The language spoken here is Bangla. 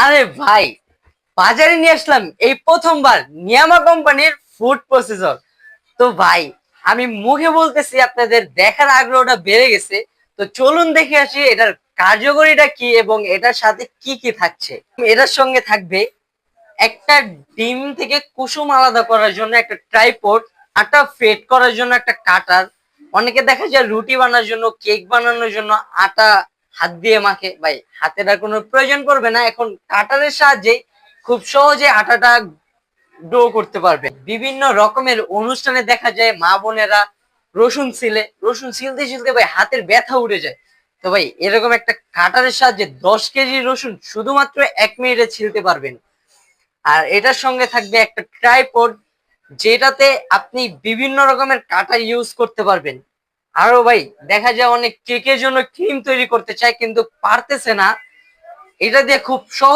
আরে ভাই, বাজারে নিয়ে আসলাম এই প্রথমবার নিয়ামা কোম্পানির ফুড প্রসেসর। তো ভাই, আমি মুখে বলতেছি, আপনাদের দেখার আগ্রহটা বেড়ে গেছে। তো চলুন দেখে আসি এটার কার্যকরিতা কি এবং এটার সাথে কি কি থাকছে। এটার সঙ্গে থাকবে একটা ডিম থেকে কুসুম আলাদা করার জন্য একটা ট্রাইপড, আটা ফেট করার জন্য একটা কাটার। অনেকে দেখা যায় রুটি বানানোর জন্য, কেক বানানোর জন্য আটা হাত দিয়ে মাখে। ভাই, হাতের আর কোনো প্রয়োজন পড়বে না, এখন কাটারের সাহায্যে খুব সহজে আটাটা ডো করতে পারবে। বিভিন্ন রকমের অনুষ্ঠানে দেখা যায় মা বোনেরা রসুন ছিলতে ছিলতে ভাই হাতের ব্যথা উঠে যায়। তো ভাই, এরকম একটা কাটারের সাহায্যে 10 কেজি রসুন শুধুমাত্র 1 মিনিটে ছিলতে পারবেন। আর এটার সঙ্গে থাকবে একটা ট্রাইপড, যেটাতে আপনি বিভিন্ন রকমের কাটা ইউজ করতে পারবেন। আরো ভাই, দেখা যায় অনেক কেকের জন্য ক্রিম তৈরি করতে চায় কিন্তু পারতেছে না, এটা দিয়ে খুব সহজ